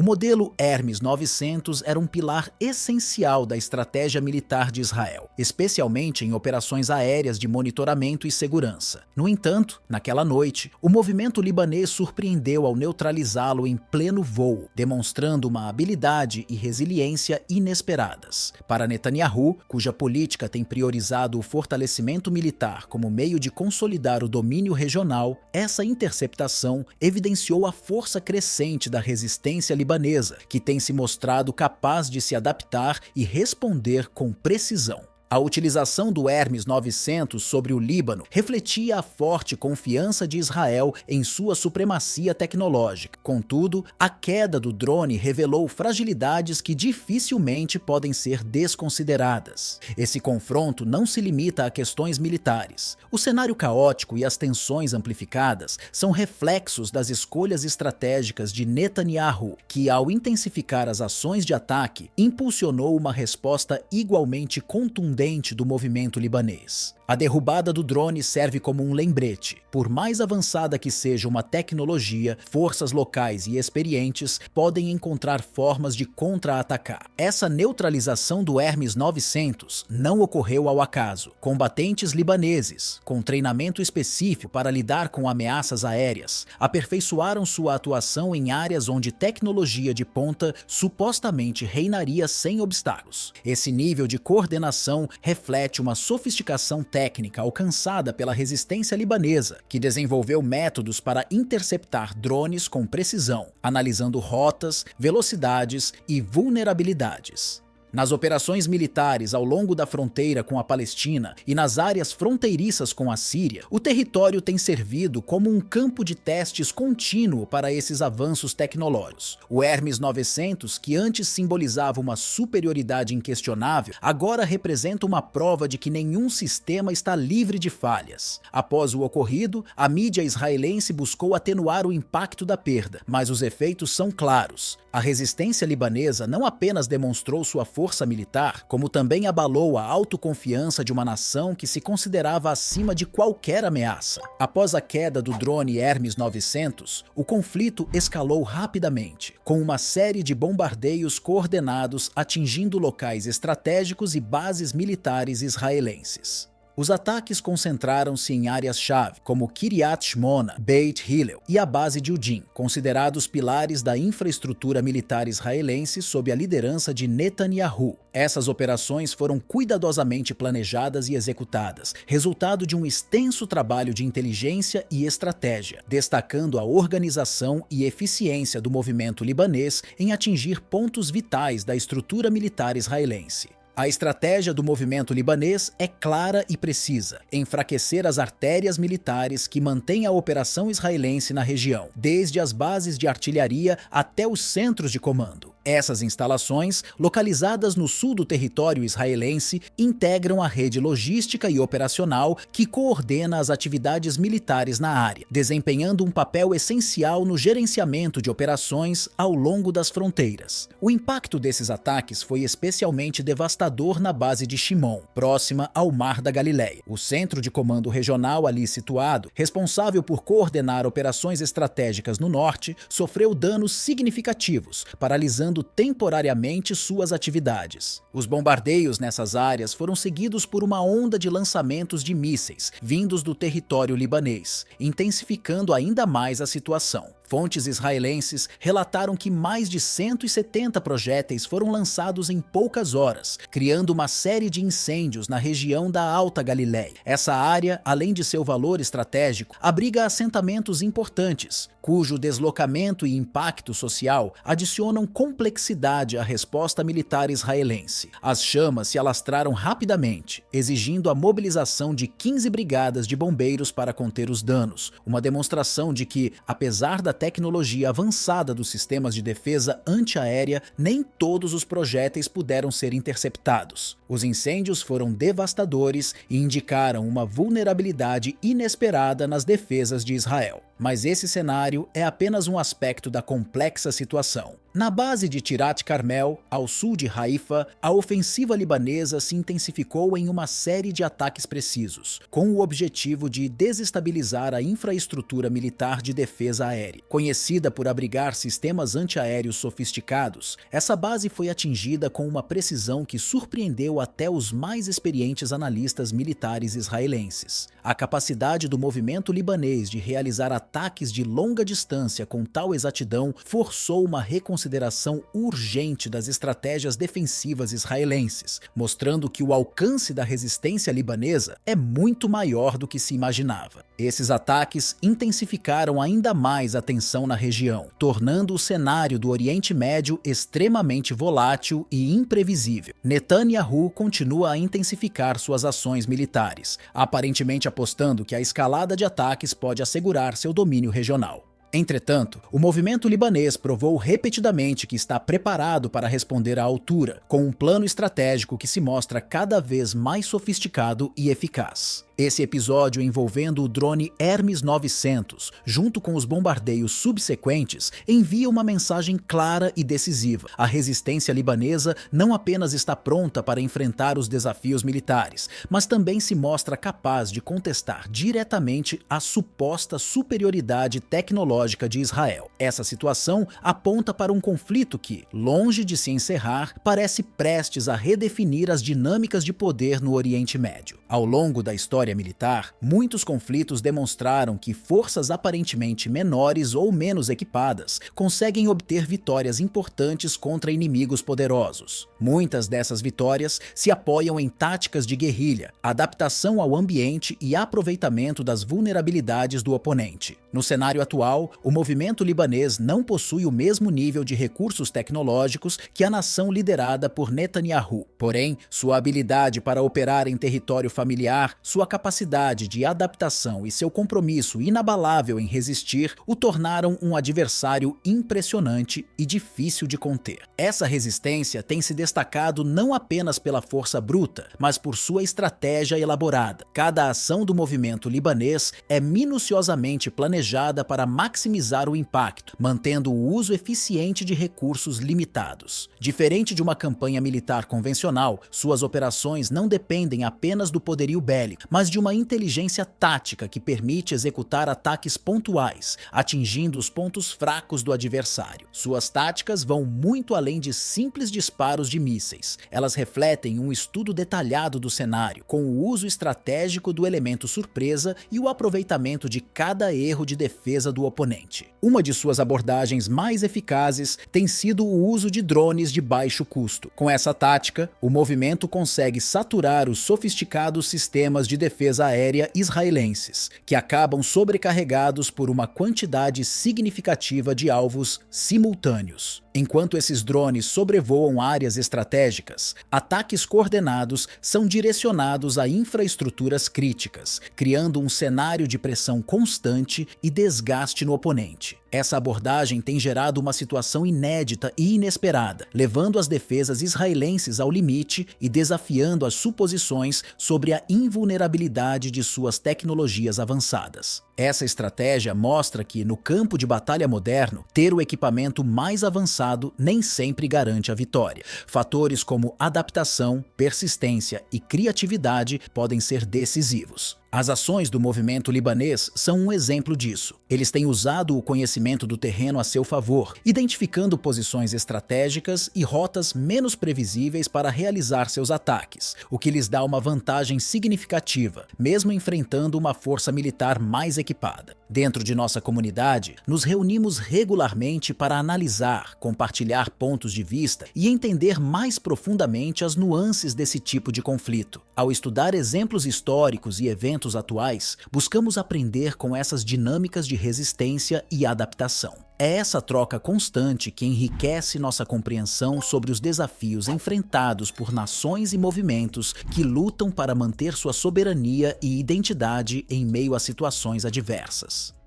O modelo Hermes 900 era um pilar essencial da estratégia militar de Israel, especialmente em operações aéreas de monitoramento e segurança. No entanto, naquela noite, o movimento libanês surpreendeu ao neutralizá-lo em pleno voo, demonstrando uma habilidade e resiliência inesperadas. Para Netanyahu, cuja política tem priorizado o fortalecimento militar como meio de consolidar o domínio regional, essa interceptação evidenciou a força crescente da resistência libanesa, que tem se mostrado capaz de se adaptar e responder com precisão. A utilização do Hermes 900 sobre o Líbano refletia a forte confiança de Israel em sua supremacia tecnológica. Contudo, a queda do drone revelou fragilidades que dificilmente podem ser desconsideradas. Esse confronto não se limita a questões militares. O cenário caótico e as tensões amplificadas são reflexos das escolhas estratégicas de Netanyahu, que, ao intensificar as ações de ataque, impulsionou uma resposta igualmente contundente do movimento libanês. A derrubada do drone serve como um lembrete. Por mais avançada que seja uma tecnologia, forças locais e experientes podem encontrar formas de contra-atacar. Essa neutralização do Hermes 900 não ocorreu ao acaso. Combatentes libaneses, com treinamento específico para lidar com ameaças aéreas, aperfeiçoaram sua atuação em áreas onde tecnologia de ponta supostamente reinaria sem obstáculos. Esse nível de coordenação reflete uma sofisticação técnica alcançada pela resistência libanesa, que desenvolveu métodos para interceptar drones com precisão, analisando rotas, velocidades e vulnerabilidades. Nas operações militares ao longo da fronteira com a Palestina e nas áreas fronteiriças com a Síria, o território tem servido como um campo de testes contínuo para esses avanços tecnológicos. O Hermes 900, que antes simbolizava uma superioridade inquestionável, agora representa uma prova de que nenhum sistema está livre de falhas. Após o ocorrido, a mídia israelense buscou atenuar o impacto da perda, mas os efeitos são claros. A resistência libanesa não apenas demonstrou sua força militar, como também abalou a autoconfiança de uma nação que se considerava acima de qualquer ameaça. Após a queda do drone Hermes 900, o conflito escalou rapidamente, com uma série de bombardeios coordenados atingindo locais estratégicos e bases militares israelenses. Os ataques concentraram-se em áreas-chave, como Kiryat Shmona, Beit Hillel e a base de Udin, considerados pilares da infraestrutura militar israelense sob a liderança de Netanyahu. Essas operações foram cuidadosamente planejadas e executadas, resultado de um extenso trabalho de inteligência e estratégia, destacando a organização e eficiência do movimento libanês em atingir pontos vitais da estrutura militar israelense. A estratégia do movimento libanês é clara e precisa: enfraquecer as artérias militares que mantêm a operação israelense na região, desde as bases de artilharia até os centros de comando. Essas instalações, localizadas no sul do território israelense, integram a rede logística e operacional que coordena as atividades militares na área, desempenhando um papel essencial no gerenciamento de operações ao longo das fronteiras. O impacto desses ataques foi especialmente devastador na base de Shimon, próxima ao Mar da Galileia. O centro de comando regional ali situado, responsável por coordenar operações estratégicas no norte, sofreu danos significativos, paralisando temporariamente suas atividades. Os bombardeios nessas áreas foram seguidos por uma onda de lançamentos de mísseis vindos do território libanês, intensificando ainda mais a situação. Fontes israelenses relataram que mais de 170 projéteis foram lançados em poucas horas, criando uma série de incêndios na região da Alta Galileia. Essa área, além de seu valor estratégico, abriga assentamentos importantes, cujo deslocamento e impacto social adicionam complexidade à resposta militar israelense. As chamas se alastraram rapidamente, exigindo a mobilização de 15 brigadas de bombeiros para conter os danos, uma demonstração de que, apesar da tecnologia avançada dos sistemas de defesa antiaérea, nem todos os projéteis puderam ser interceptados. Os incêndios foram devastadores e indicaram uma vulnerabilidade inesperada nas defesas de Israel. Mas esse cenário é apenas um aspecto da complexa situação. Na base de Tirat Carmel, ao sul de Haifa, a ofensiva libanesa se intensificou em uma série de ataques precisos, com o objetivo de desestabilizar a infraestrutura militar de defesa aérea. Conhecida por abrigar sistemas antiaéreos sofisticados, essa base foi atingida com uma precisão que surpreendeu até os mais experientes analistas militares israelenses. A capacidade do movimento libanês de realizar ataques de longa distância com tal exatidão forçou uma reconsideração urgente das estratégias defensivas israelenses, mostrando que o alcance da resistência libanesa é muito maior do que se imaginava. Esses ataques intensificaram ainda mais a tensão na região, tornando o cenário do Oriente Médio extremamente volátil e imprevisível. Netanyahu continua a intensificar suas ações militares, aparentemente apostando que a escalada de ataques pode assegurar seu domínio regional. Entretanto, o movimento libanês provou repetidamente que está preparado para responder à altura, com um plano estratégico que se mostra cada vez mais sofisticado e eficaz. Esse episódio envolvendo o drone Hermes 900, junto com os bombardeios subsequentes, envia uma mensagem clara e decisiva. A resistência libanesa não apenas está pronta para enfrentar os desafios militares, mas também se mostra capaz de contestar diretamente a suposta superioridade tecnológica de Israel. Essa situação aponta para um conflito que, longe de se encerrar, parece prestes a redefinir as dinâmicas de poder no Oriente Médio. Ao longo da história militar, muitos conflitos demonstraram que forças aparentemente menores ou menos equipadas conseguem obter vitórias importantes contra inimigos poderosos. Muitas dessas vitórias se apoiam em táticas de guerrilha, adaptação ao ambiente e aproveitamento das vulnerabilidades do oponente. No cenário atual, o movimento libanês não possui o mesmo nível de recursos tecnológicos que a nação liderada por Netanyahu. Porém, sua habilidade para operar em território familiar, sua capacidade de adaptação e seu compromisso inabalável em resistir o tornaram um adversário impressionante e difícil de conter. Essa resistência tem se destacado não apenas pela força bruta, mas por sua estratégia elaborada. Cada ação do movimento libanês é minuciosamente planejada para maximizar o impacto, mantendo o uso eficiente de recursos limitados. Diferente de uma campanha militar convencional, suas operações não dependem apenas do poderio bélico, mas de uma inteligência tática que permite executar ataques pontuais, atingindo os pontos fracos do adversário. Suas táticas vão muito além de simples disparos de mísseis. Elas refletem um estudo detalhado do cenário, com o uso estratégico do elemento surpresa e o aproveitamento de cada erro de defesa do oponente. Uma de suas abordagens mais eficazes tem sido o uso de drones de baixo custo. Com essa tática, o movimento consegue saturar os sofisticados sistemas de defesa aérea israelenses, que acabam sobrecarregados por uma quantidade significativa de alvos simultâneos. Enquanto esses drones sobrevoam áreas estratégicas, ataques coordenados são direcionados a infraestruturas críticas, criando um cenário de pressão constante e desgaste no oponente. Essa abordagem tem gerado uma situação inédita e inesperada, levando as defesas israelenses ao limite e desafiando as suposições sobre a invulnerabilidade de suas tecnologias avançadas. Essa estratégia mostra que, no campo de batalha moderno, ter o equipamento mais avançado nem sempre garante a vitória. Fatores como adaptação, persistência e criatividade podem ser decisivos. As ações do movimento libanês são um exemplo disso. Eles têm usado o conhecimento do terreno a seu favor, identificando posições estratégicas e rotas menos previsíveis para realizar seus ataques, o que lhes dá uma vantagem significativa, mesmo enfrentando uma força militar mais equipada. Dentro de nossa comunidade, nos reunimos regularmente para analisar, compartilhar pontos de vista e entender mais profundamente as nuances desse tipo de conflito. Ao estudar exemplos históricos e eventos atuais, buscamos aprender com essas dinâmicas de resistência e adaptação. É essa troca constante que enriquece nossa compreensão sobre os desafios enfrentados por nações e movimentos que lutam para manter sua soberania e identidade em meio a situações adversas.